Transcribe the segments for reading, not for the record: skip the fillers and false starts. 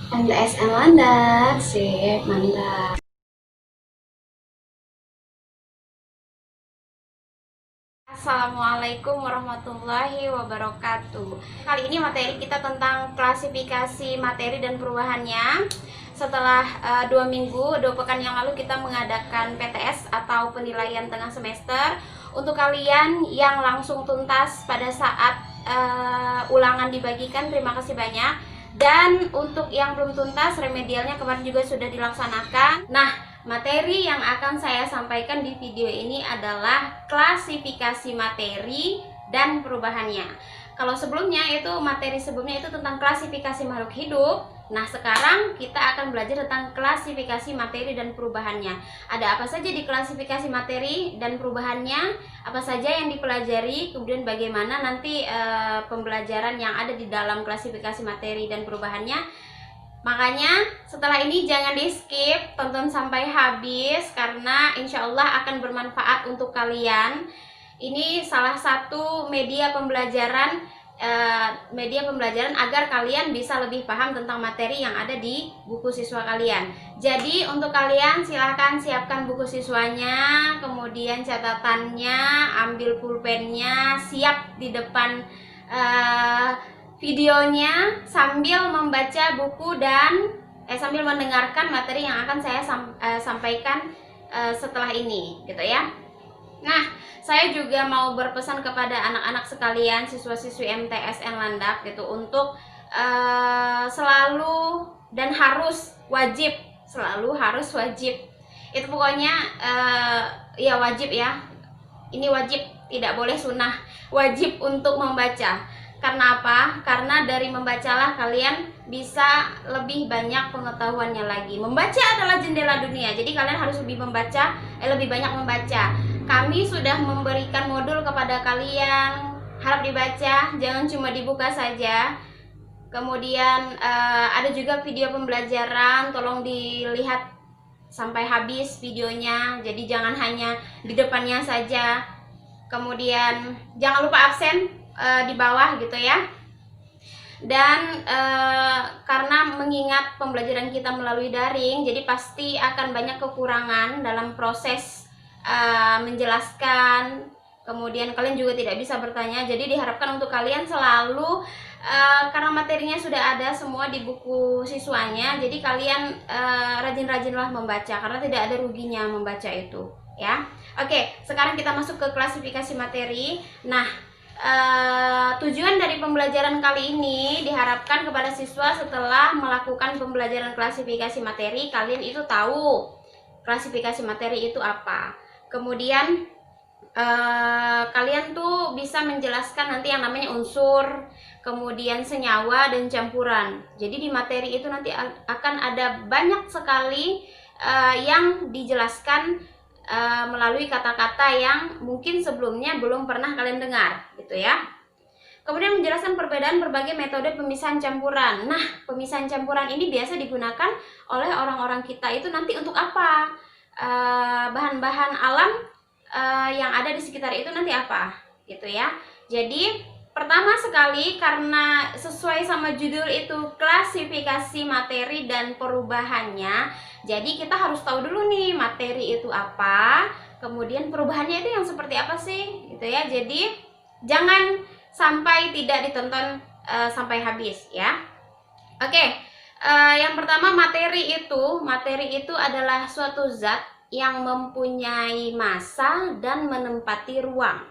MTSN Landak, sip, mantap. Assalamualaikum warahmatullahi wabarakatuh. Kali ini materi kita tentang klasifikasi materi dan perubahannya. Setelah 2 pekan yang lalu kita mengadakan PTS atau penilaian tengah semester. Untuk kalian yang langsung tuntas pada saat ulangan dibagikan, terima kasih banyak. Dan untuk yang belum tuntas, remedialnya kemarin juga sudah dilaksanakan. Nah, materi yang akan saya sampaikan di video ini adalah klasifikasi materi dan perubahannya. Kalau sebelumnya itu materi sebelumnya itu tentang klasifikasi makhluk hidup. Nah, sekarang kita akan belajar tentang klasifikasi materi dan perubahannya. Ada apa saja di klasifikasi materi dan perubahannya? Apa saja yang dipelajari? Kemudian bagaimana nanti pembelajaran yang ada di dalam klasifikasi materi dan perubahannya? Makanya setelah ini jangan di skip, tonton sampai habis karena insya Allah akan bermanfaat untuk kalian. Ini salah satu media pembelajaran agar kalian bisa lebih paham tentang materi yang ada di buku siswa kalian. Jadi untuk kalian silahkan siapkan buku siswanya, kemudian catatannya, ambil pulpennya, siap di depan videonya sambil membaca buku dan sambil mendengarkan materi yang akan saya sampaikan setelah ini, gitu ya. Nah, saya juga mau berpesan kepada anak-anak sekalian, siswa-siswi MTSN Landak gitu, untuk selalu dan harus wajib, selalu harus wajib. Itu pokoknya ya wajib ya. Ini wajib, tidak boleh sunnah. Wajib untuk membaca. Karena apa? Karena dari membacalah kalian bisa lebih banyak pengetahuannya lagi. Membaca adalah jendela dunia. Jadi kalian harus lebih lebih banyak membaca. Kami sudah memberikan modul kepada kalian. Harap dibaca, jangan cuma dibuka saja. Kemudian ada juga video pembelajaran, tolong dilihat sampai habis videonya. Jadi jangan hanya di depannya saja. Kemudian jangan lupa absen di bawah gitu ya. Dan karena mengingat pembelajaran kita melalui daring, jadi pasti akan banyak kekurangan dalam proses menjelaskan. Kemudian kalian juga tidak bisa bertanya. Jadi diharapkan untuk kalian selalu karena materinya sudah ada semua di buku siswanya, jadi kalian rajin-rajinlah membaca karena tidak ada ruginya membaca itu ya. Oke, sekarang kita masuk ke klasifikasi materi. Nah, tujuan dari pembelajaran kali ini diharapkan kepada siswa setelah melakukan pembelajaran klasifikasi materi, kalian itu tahu klasifikasi materi itu apa. Kemudian kalian tuh bisa menjelaskan nanti yang namanya unsur, kemudian senyawa dan campuran. Jadi di materi itu nanti akan ada banyak sekali yang dijelaskan melalui kata-kata yang mungkin sebelumnya belum pernah kalian dengar gitu ya. Kemudian menjelaskan perbedaan berbagai metode pemisahan campuran. Nah, pemisahan campuran ini biasa digunakan oleh orang-orang kita itu nanti untuk apa? Bahan-bahan alam yang ada di sekitar itu nanti apa gitu ya. Jadi pertama sekali, karena sesuai sama judul itu klasifikasi materi dan perubahannya, jadi kita harus tahu dulu nih materi itu apa, kemudian perubahannya itu yang seperti apa sih gitu ya. Jadi jangan sampai tidak ditonton sampai habis ya. Oke, yang pertama materi itu adalah suatu zat yang mempunyai massa dan menempati ruang.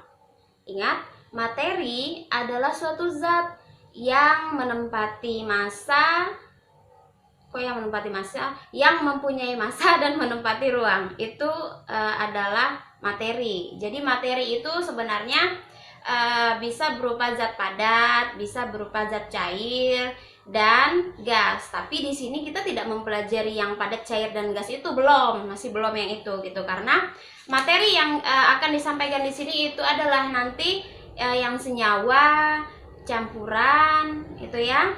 Ingat, materi adalah suatu zat yang menempati massa, yang mempunyai massa dan menempati ruang. Itu adalah materi. Jadi materi itu sebenarnya bisa berupa zat padat, bisa berupa zat cair dan gas. Tapi di sini kita tidak mempelajari yang padat, cair dan gas itu masih belum yang itu gitu. Karena materi yang akan disampaikan di sini itu adalah nanti yang senyawa, campuran itu ya.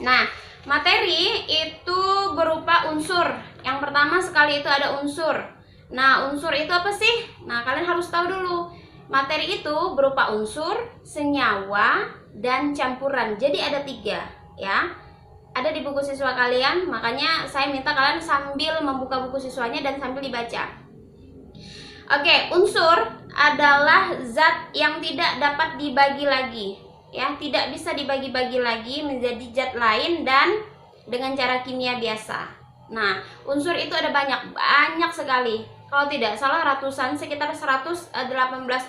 Nah, materi itu berupa unsur. Yang pertama sekali itu ada unsur. Nah, unsur itu apa sih? Nah, kalian harus tahu dulu. Materi itu berupa unsur, senyawa, dan campuran. Jadi ada 3 ya. ada di buku siswa kalian, makanya saya minta kalian sambil membuka buku siswanya dan sambil dibaca. Oke, unsur adalah zat yang tidak dapat dibagi lagi, ya, tidak bisa dibagi-bagi lagi menjadi zat lain dan dengan cara kimia biasa. Nah, unsur itu ada banyak sekali. Kalau tidak salah ratusan, sekitar 118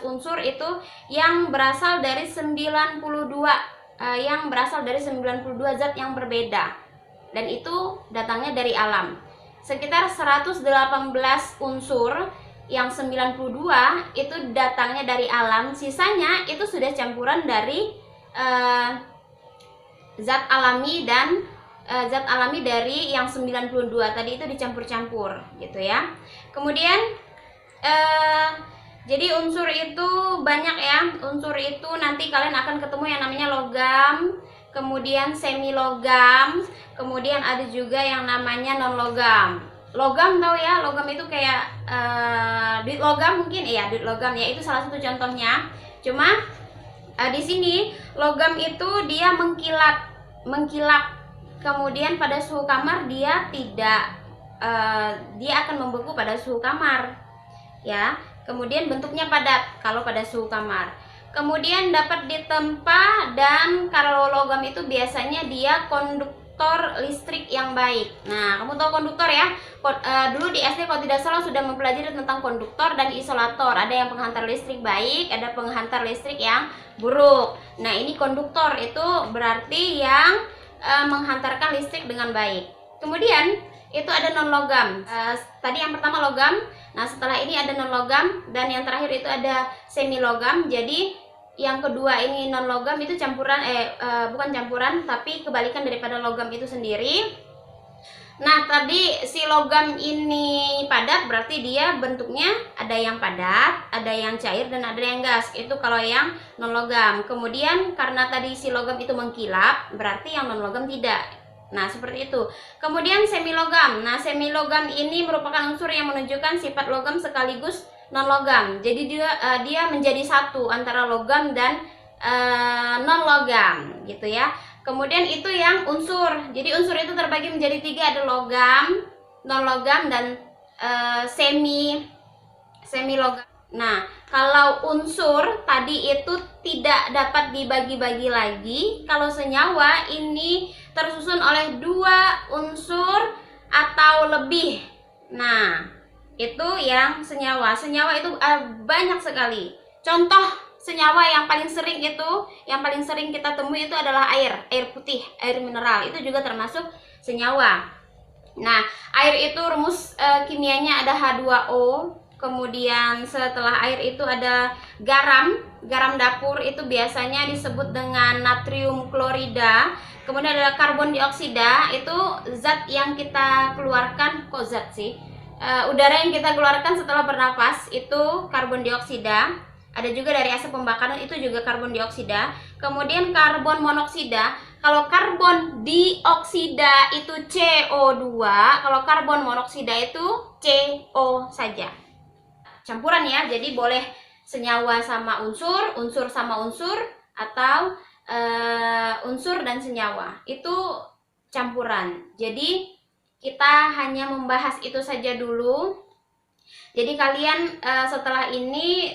unsur itu yang berasal dari 92 zat yang berbeda. Dan itu datangnya dari alam. Sekitar 118 unsur yang 92 itu datangnya dari alam, sisanya itu sudah campuran dari zat alami dan zat alami dari yang 92 tadi itu dicampur-campur gitu ya. Kemudian jadi unsur itu banyak ya. Unsur itu nanti kalian akan ketemu yang namanya logam, kemudian semi logam, kemudian ada juga yang namanya non logam. Logam tahu ya, logam itu kayak duit logam mungkin, iya duit logam ya, itu salah satu contohnya. Cuma di sini logam itu dia mengkilap, kemudian pada suhu kamar dia tidak dia akan membeku pada suhu kamar ya. Kemudian bentuknya padat kalau pada suhu kamar. Kemudian dapat ditempa, dan kalau logam itu biasanya dia konduktor listrik yang baik. Nah, kamu tahu konduktor ya? Dulu di SD kalau tidak salah sudah mempelajari tentang konduktor dan isolator. Ada yang penghantar listrik baik, ada penghantar listrik yang buruk. Nah, ini konduktor itu berarti yang menghantarkan listrik dengan baik. Kemudian itu ada non logam. Tadi yang pertama logam. Nah, setelah ini ada non logam, dan yang terakhir itu ada semi logam. Jadi yang kedua ini non logam itu campuran bukan campuran tapi kebalikan daripada logam itu sendiri. Nah, tadi si logam ini padat, berarti dia bentuknya ada yang padat, ada yang cair, dan ada yang gas. Itu kalau yang non logam. Kemudian karena tadi si logam itu mengkilap, berarti yang non logam tidak. Nah, seperti itu. Kemudian semi logam. Nah, semi logam ini merupakan unsur yang menunjukkan sifat logam sekaligus non logam. Jadi dia menjadi satu antara logam dan non logam gitu ya. Kemudian itu yang unsur. Jadi unsur itu terbagi menjadi 3, ada logam, non logam, dan semi logam. Nah, kalau unsur tadi itu tidak dapat dibagi-bagi lagi. Kalau senyawa ini tersusun oleh 2 unsur atau lebih. Nah, itu yang senyawa. Senyawa itu banyak sekali. Contoh senyawa yang paling sering kita temui itu adalah air putih, air mineral. Itu juga termasuk senyawa. Nah, air itu rumus kimianya ada H2O. Kemudian setelah air itu ada garam dapur, itu biasanya disebut dengan natrium klorida. Kemudian ada karbon dioksida, itu zat yang kita keluarkan, udara yang kita keluarkan setelah bernapas, itu karbon dioksida. Ada juga dari asap pembakaran, itu juga karbon dioksida. Kemudian karbon monoksida. Kalau karbon dioksida itu CO2, kalau karbon monoksida itu CO saja. Campuran ya, jadi boleh senyawa sama unsur, unsur sama unsur, atau unsur dan senyawa. Itu campuran. Jadi kita hanya membahas itu saja dulu. Jadi kalian setelah ini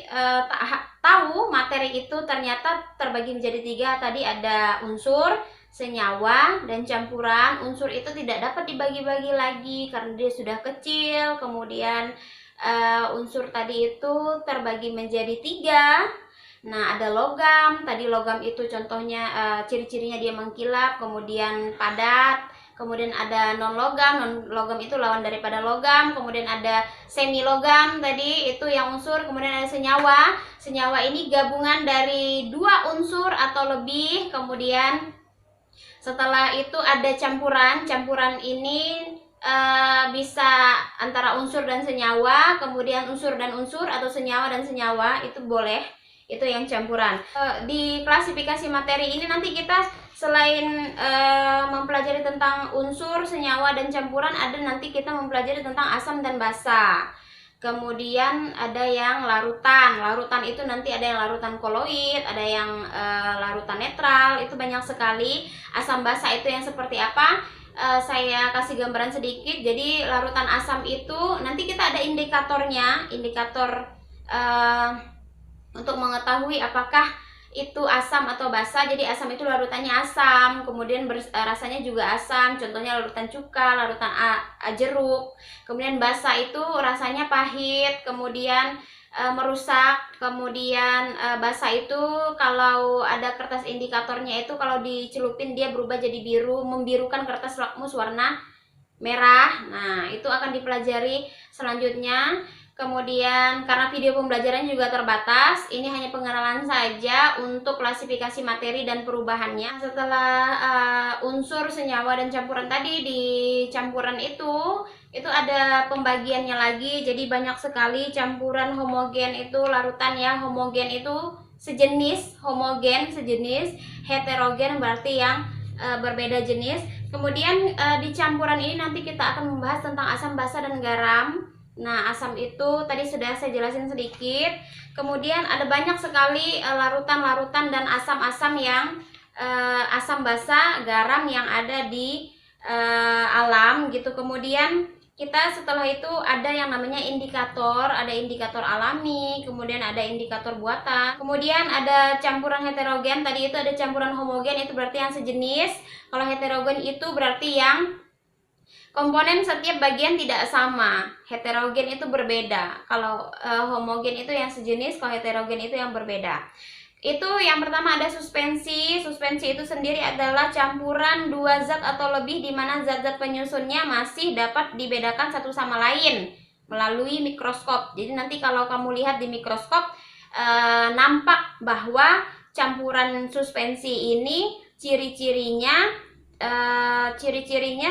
tahu materi itu ternyata terbagi menjadi 3. Tadi ada unsur, senyawa, dan campuran. Unsur itu tidak dapat dibagi-bagi lagi karena dia sudah kecil. Kemudian unsur tadi itu terbagi menjadi 3. Nah, ada logam. Tadi logam itu contohnya ciri-cirinya dia mengkilap, kemudian padat. Kemudian ada non logam itu lawan daripada logam. Kemudian ada semi logam, tadi itu yang unsur. Kemudian ada senyawa. Senyawa ini gabungan dari 2 unsur atau lebih. Kemudian setelah itu ada campuran. Campuran ini bisa antara unsur dan senyawa, kemudian unsur dan unsur, atau senyawa dan senyawa, itu boleh. Itu yang campuran. Di klasifikasi materi ini nanti kita selain mempelajari tentang unsur, senyawa, dan campuran, ada nanti kita mempelajari tentang asam dan basa. Kemudian ada yang larutan. Larutan itu nanti ada yang larutan koloid, ada yang larutan netral. Itu banyak sekali. Asam basa itu yang seperti apa? Saya kasih gambaran sedikit. Jadi larutan asam itu nanti kita ada indikatornya, indikator untuk mengetahui apakah itu asam atau basa. Jadi asam itu larutannya asam, kemudian rasanya juga asam, contohnya larutan cuka, larutan jeruk. Kemudian basa itu rasanya pahit, kemudian merusak. Kemudian basa itu kalau ada kertas indikatornya itu kalau dicelupin dia berubah jadi biru, membirukan kertas lakmus warna merah. Nah, itu akan dipelajari selanjutnya. Kemudian karena video pembelajaran juga terbatas, ini hanya pengenalan saja untuk klasifikasi materi dan perubahannya. Setelah unsur, senyawa, dan campuran tadi, di campuran itu ada pembagiannya lagi. Jadi banyak sekali campuran. Homogen itu larutan ya, homogen itu sejenis, homogen sejenis, heterogen berarti yang berbeda jenis. Kemudian di campuran ini nanti kita akan membahas tentang asam basa dan garam. Nah, asam itu tadi sudah saya jelasin sedikit. Kemudian ada banyak sekali larutan-larutan dan asam-asam yang asam basa, garam yang ada di alam gitu. Kemudian kita setelah itu ada yang namanya indikator, ada indikator alami, kemudian ada indikator buatan. Kemudian ada campuran heterogen, tadi itu ada campuran homogen, itu berarti yang sejenis. Kalau heterogen itu berarti yang komponen setiap bagian tidak sama. Heterogen itu berbeda. Kalau homogen itu yang sejenis, kalau heterogen itu yang berbeda. Itu yang pertama ada suspensi. Suspensi itu sendiri adalah campuran dua zat atau lebih di mana zat-zat penyusunnya masih dapat dibedakan satu sama lain melalui mikroskop. Jadi nanti kalau kamu lihat di mikroskop nampak bahwa campuran suspensi ini ciri-cirinya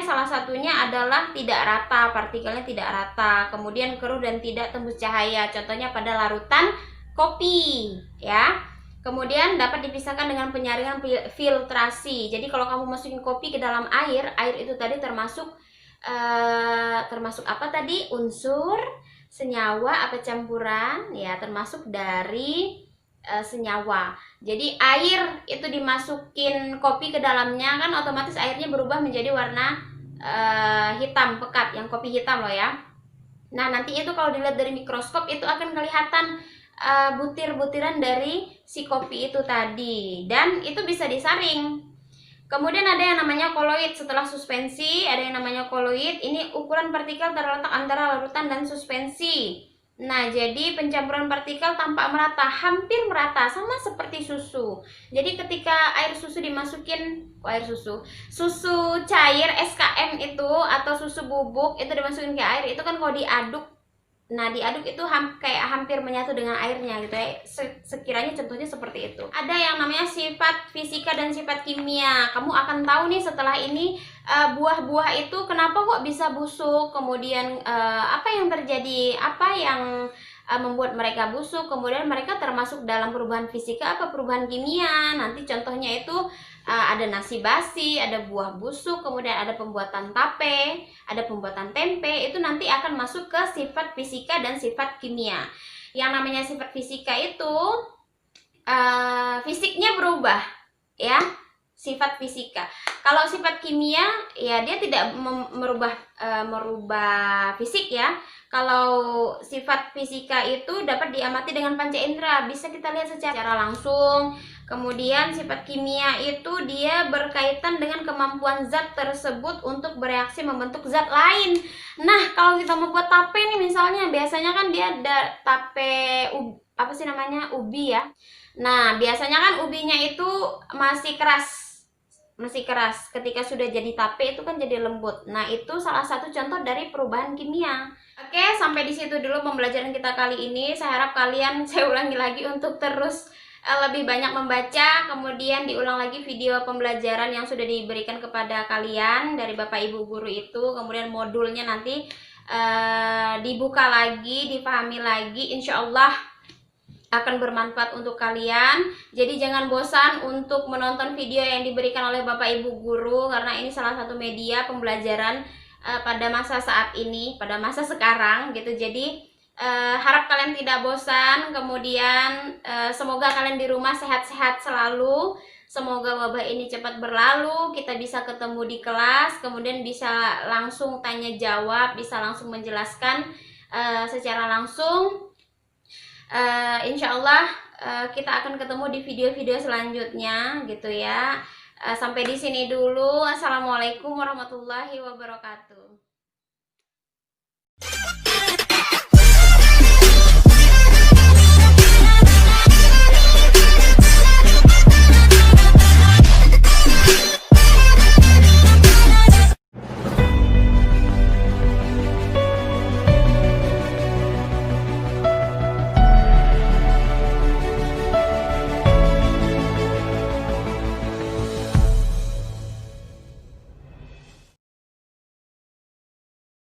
salah satunya adalah tidak rata, partikelnya tidak rata, kemudian keruh dan tidak tembus cahaya. Contohnya pada larutan kopi ya. Kemudian dapat dipisahkan dengan penyaringan filtrasi. Jadi kalau kamu masukin kopi ke dalam air itu tadi termasuk apa tadi? Unsur, senyawa, apa campuran? Ya, termasuk dari senyawa. Jadi air itu dimasukin kopi ke dalamnya kan otomatis airnya berubah menjadi warna hitam pekat, yang kopi hitam loh ya. Nah, nanti itu kalau dilihat dari mikroskop itu akan kelihatan butir-butiran dari si kopi itu tadi, dan itu bisa disaring. Kemudian ada yang namanya koloid. Setelah suspensi ada yang namanya koloid. Ini ukuran partikel terletak antara larutan dan suspensi. Nah, jadi pencampuran partikel tampak merata, hampir merata, sama seperti susu. Jadi ketika air susu dimasukin, susu cair SKM itu atau susu bubuk itu dimasukin ke air, itu kan kalau diaduk, nah diaduk itu kayak hampir menyatu dengan airnya gitu ya. Sekiranya contohnya seperti itu. Ada yang namanya sifat fisika dan sifat kimia. Kamu akan tahu nih setelah ini buah-buah itu kenapa kok bisa busuk, kemudian apa yang terjadi, apa yang membuat mereka busuk, kemudian mereka termasuk dalam perubahan fisika apa perubahan kimia. Nanti contohnya itu ada nasi basi, ada buah busuk, kemudian ada pembuatan tape, ada pembuatan tempe. Itu nanti akan masuk ke sifat fisika dan sifat kimia. Yang namanya sifat fisika itu fisiknya berubah ya, sifat fisika. Kalau sifat kimia ya dia tidak merubah fisik ya. Kalau sifat fisika itu dapat diamati dengan panca indera, bisa kita lihat secara langsung. Kemudian sifat kimia itu dia berkaitan dengan kemampuan zat tersebut untuk bereaksi membentuk zat lain. Nah, kalau kita membuat tape nih misalnya, biasanya kan dia ada tape ubi ya. Nah, biasanya kan ubinya itu masih keras. Ketika sudah jadi tape itu kan jadi lembut. Nah, itu salah satu contoh dari perubahan kimia. Oke, sampai di situ dulu pembelajaran kita kali ini. Saya harap kalian, saya ulangi lagi untuk terus lebih banyak membaca, kemudian diulang lagi video pembelajaran yang sudah diberikan kepada kalian dari Bapak Ibu guru itu, kemudian modulnya nanti dibuka lagi, dipahami lagi, insya Allah akan bermanfaat untuk kalian. Jadi jangan bosan untuk menonton video yang diberikan oleh Bapak Ibu guru, karena ini salah satu media pembelajaran pada masa saat ini, pada masa sekarang gitu. Jadi Harap kalian tidak bosan. Kemudian semoga kalian di rumah sehat-sehat selalu. Semoga wabah ini cepat berlalu, kita bisa ketemu di kelas, kemudian bisa langsung tanya jawab, bisa langsung menjelaskan secara langsung. Insya Allah kita akan ketemu di video-video selanjutnya gitu ya. Sampai di sini dulu. Assalamualaikum warahmatullahi wabarakatuh.